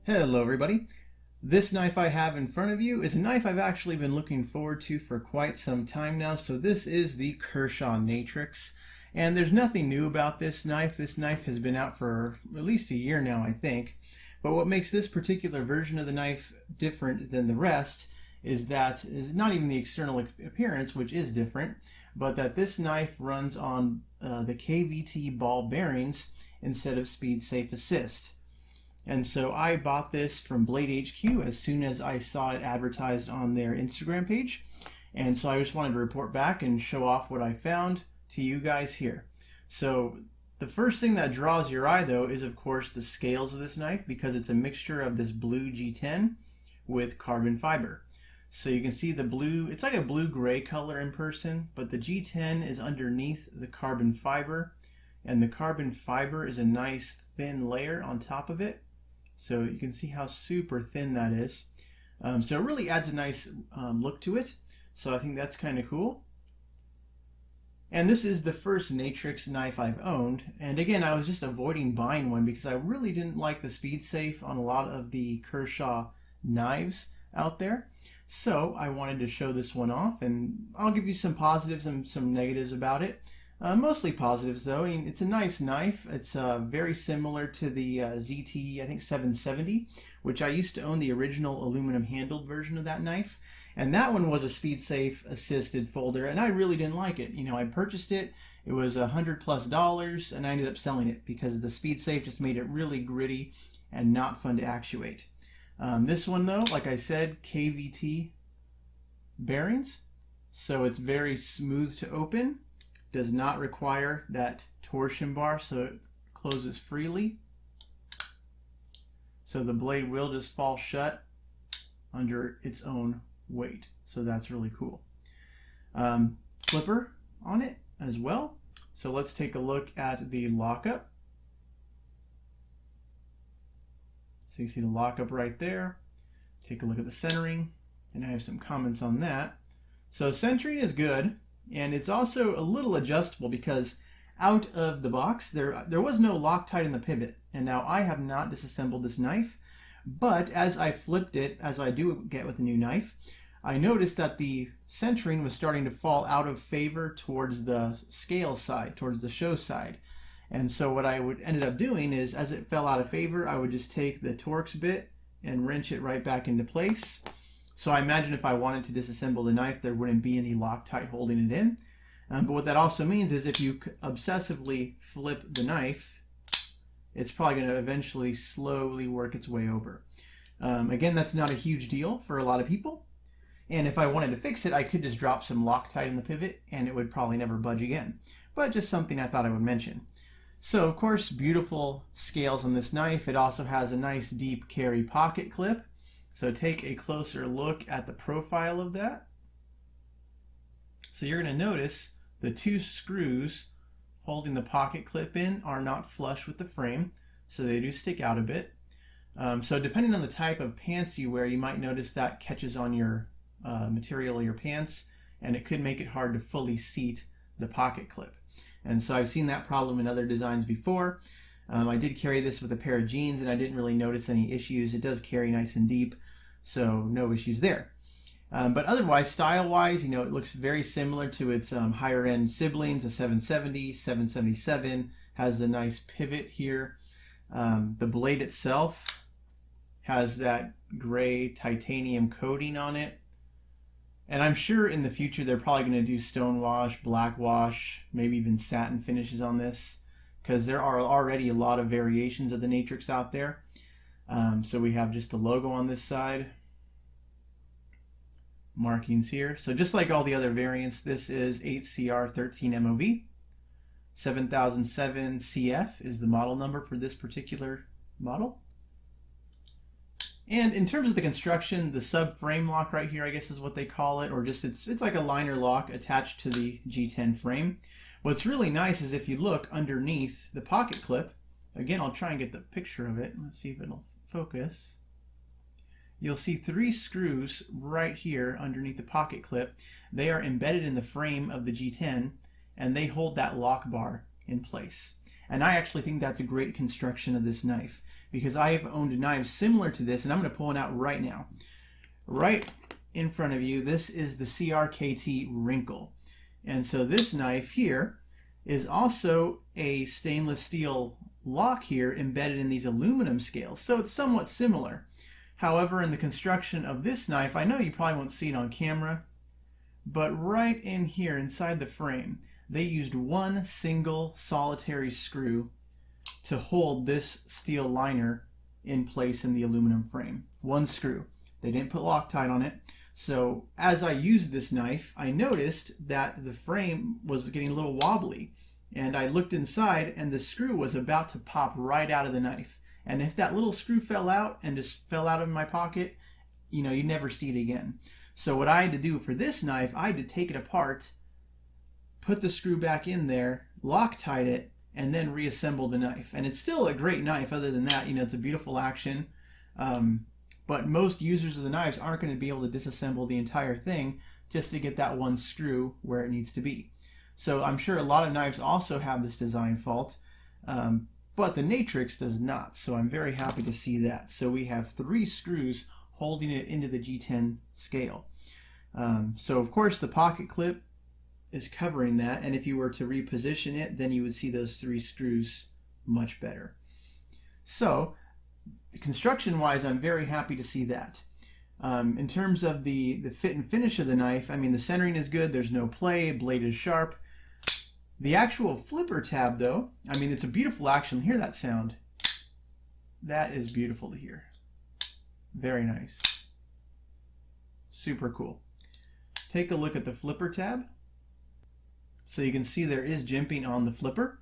Hello everybody. This knife I have in front of you is a knife I've actually been looking forward to for quite some time now. So this is the Kershaw Natrix, and there's nothing new about this knife. This knife has been out for at least a year now, I think. But what makes this particular version of the knife different than the rest is that is not even the external appearance, which is different, but that this knife runs on the KVT ball bearings instead of speedsafe assist. And so I bought this from Blade HQ as soon as I saw it advertised on their Instagram page. And so I just wanted to report back and show off what I found to you guys here. So the first thing that draws your eye though is of course the scales of this knife, because it's a mixture of this blue G10 with carbon fiber. So you can see the blue, it's like a blue-gray color in person, but the G10 is underneath the carbon fiber, and the carbon fiber is a nice thin layer on top of it. So you can see how super thin that is. So it really adds a nice look to it. So I think that's kind of cool. And this is the first Natrix knife I've owned. And again, I was just avoiding buying one because I really didn't like the speedsafe on a lot of the Kershaw knives out there. So I wanted to show this one off, and I'll give you some positives and some negatives about it. Mostly positives though. I mean, it's a nice knife. It's very similar to the ZT, I think 770, which I used to own the original aluminum handled version of that knife. And that one was a speedsafe assisted folder, and I really didn't like it. You know, I purchased it, it was $100+, and I ended up selling it because the speedsafe just made it really gritty and not fun to actuate. This one though, like I said, KVT bearings, so it's very smooth to open. Does not require that torsion bar, so it closes freely. So the blade will just fall shut under its own weight. So that's really cool. Flipper on it as well. So let's take a look at the lockup. So you see the lockup right there. Take a look at the centering, and I have some comments on that. So centering is good. And it's also a little adjustable because out of the box, there was no Loctite in the pivot. And now I have not disassembled this knife, but as I flipped it, as I do get with a new knife, I noticed that the centering was starting to fall out of favor towards the scale side, towards the show side. And so what I ended up doing is, as it fell out of favor, I would just take the Torx bit and wrench it right back into place. So I imagine if I wanted to disassemble the knife, there wouldn't be any Loctite holding it in. But what that also means is if you obsessively flip the knife, it's probably going to eventually slowly work its way over. Again, that's not a huge deal for a lot of people. And if I wanted to fix it, I could just drop some Loctite in the pivot and it would probably never budge again. But just something I thought I would mention. So of course, beautiful scales on this knife. It also has a nice deep carry pocket clip. So take a closer look at the profile of that. So you're going to notice the two screws holding the pocket clip in are not flush with the frame, so they do stick out a bit. So depending on the type of pants you wear, you might notice that catches on your material of your pants, and it could make it hard to fully seat the pocket clip. And so I've seen that problem in other designs before. I did carry this with a pair of jeans and I didn't really notice any issues. It does carry nice and deep, so no issues there. But otherwise, style-wise, you know, it looks very similar to its higher-end siblings, the 770, 777, has the nice pivot here. The blade itself has that gray titanium coating on it. And I'm sure in the future they're probably going to do stone wash, black wash, maybe even satin finishes on this, because there are already a lot of variations of the Natrix out there. So we have just the logo on this side, markings here. So just like all the other variants, this is 8CR13MOV. 7007 CF is the model number for this particular model. And in terms of the construction, the subframe lock right here, I guess is what they call it, or just it's like a liner lock attached to the G10 frame. What's really nice is if you look underneath the pocket clip, again, I'll try and get the picture of it. Let's see if it'll focus. You'll see three screws right here underneath the pocket clip. They are embedded in the frame of the G10, and they hold that lock bar in place. And I actually think that's a great construction of this knife, because I have owned knives similar to this, and I'm going to pull it out right now. Right in front of you, this is the Crkt Wrinkle. And so this knife here is also a stainless steel lock here embedded in these aluminum scales, so it's somewhat similar. However, in the construction of this knife, I know you probably won't see it on camera, but right in here inside the frame, they used one single solitary screw to hold this steel liner in place in the aluminum frame. One screw. They didn't put Loctite on it. So as I used this knife, I noticed that the frame was getting a little wobbly. And I looked inside, and the screw was about to pop right out of the knife. And if that little screw fell out and just fell out of my pocket, you know, you'd never see it again. So what I had to do for this knife, I had to take it apart, put the screw back in there, Loctite it, and then reassemble the knife. And it's still a great knife. Other than that, you know, it's a beautiful action. But most users of the knives aren't going to be able to disassemble the entire thing just to get that one screw where it needs to be. So I'm sure a lot of knives also have this design fault, but the Natrix does not. So I'm very happy to see that. So we have 3 screws holding it into the G10 scale. So of course the pocket clip is covering that, and if you were to reposition it, then you would see those 3 screws much better. So construction wise, I'm very happy to see that. In terms of the fit and finish of the knife, I mean, the centering is good, there's no play, blade is sharp. The actual flipper tab though, I mean, it's a beautiful action. Hear that sound? That is beautiful to hear. Very nice. Super cool. Take a look at the flipper tab. So you can see there is jimping on the flipper.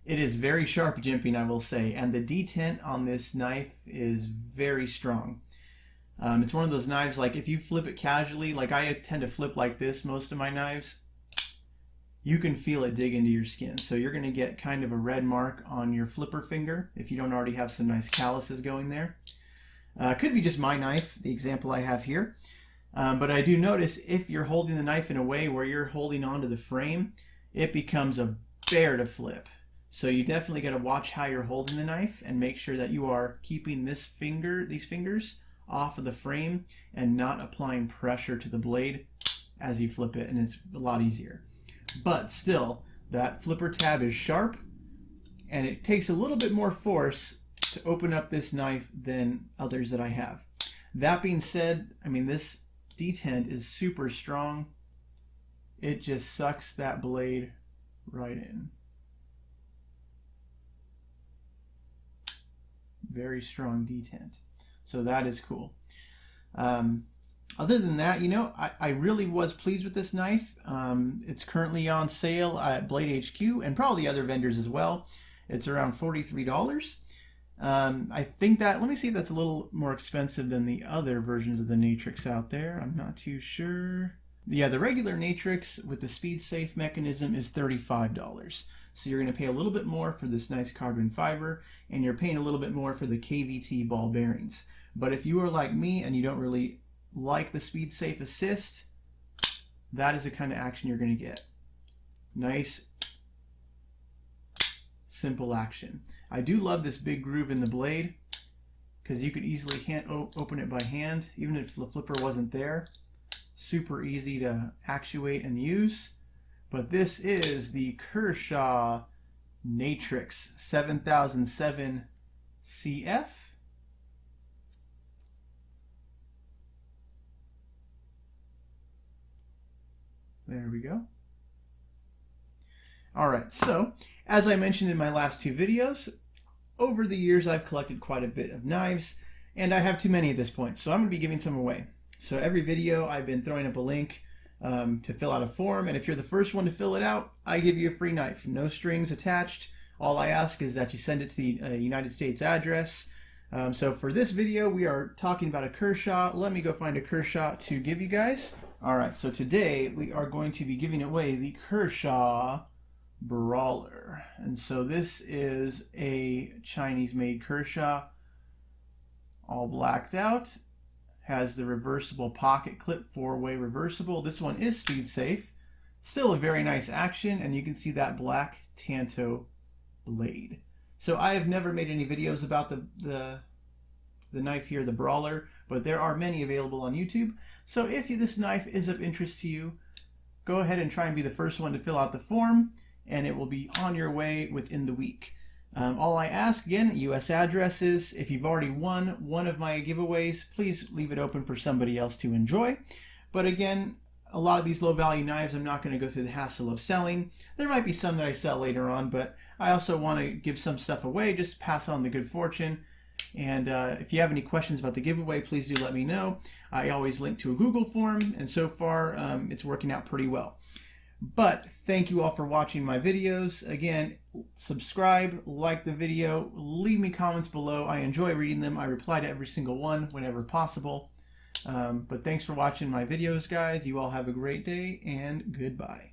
It is very sharp jimping, I will say, and the detent on this knife is very strong. It's one of those knives, like if you flip it casually, like I tend to flip like this most of my knives, you can feel it dig into your skin. So you're going to get kind of a red mark on your flipper finger if you don't already have some nice calluses going there. Could be just my knife, the example I have here. But I do notice if you're holding the knife in a way where you're holding onto the frame, it becomes a bear to flip. So you definitely got to watch how you're holding the knife and make sure that you are keeping these fingers off of the frame and not applying pressure to the blade as you flip it, and it's a lot easier. But still, that flipper tab is sharp, and it takes a little bit more force to open up this knife than others that I have. That being said, I mean, this detent is super strong. It just sucks that blade right in. Very strong detent. So that is cool. Other than that, you know, I really was pleased with this knife. It's currently on sale at Blade HQ and probably other vendors as well. It's around $43. I think that, let me see if that's a little more expensive than the other versions of the Natrix out there. I'm not too sure. Yeah, the regular Natrix with the speedsafe mechanism is $35. So you're going to pay a little bit more for this nice carbon fiber, and you're paying a little bit more for the KVT ball bearings. But if you are like me and you don't really like the speedsafe assist, that is the kind of action you're going to get. Nice, simple action. I do love this big groove in the blade, because you could easily open it by hand, even if the flipper wasn't there. Super easy to actuate and use. But this is the Kershaw Natrix 7007 CF. There we go. Alright, so as I mentioned in my last 2 videos, over the years I've collected quite a bit of knives, and I have too many at this point, so I'm going to be giving some away. So every video I've been throwing up a link to fill out a form, and if you're the first one to fill it out, I give you a free knife. No strings attached. All I ask is that you send it to the United States address. So for this video, we are talking about a Kershaw. Let me go find a Kershaw to give you guys. Alright, so today we are going to be giving away the Kershaw Brawler. And so this is a Chinese-made Kershaw, all blacked out. Has the reversible pocket clip, 4-way reversible. This one is speed safe. Still a very nice action, and you can see that black Tanto blade. So I have never made any videos about the knife here, the Brawler, but there are many available on YouTube. So if this knife is of interest to you, go ahead and try and be the first one to fill out the form, and it will be on your way within the week. All I ask, again, US addresses. If you've already won one of my giveaways, please leave it open for somebody else to enjoy. But again, a lot of these low value knives I'm not going to go through the hassle of selling. There might be some that I sell later on, but I also want to give some stuff away, just pass on the good fortune. And if you have any questions about the giveaway, please do let me know. I always link to a Google form, and so far it's working out pretty well. But thank you all for watching my videos. Again, subscribe, like the video, leave me comments below. I enjoy reading them. I reply to every single one whenever possible. But thanks for watching my videos, guys. You all have a great day, and goodbye.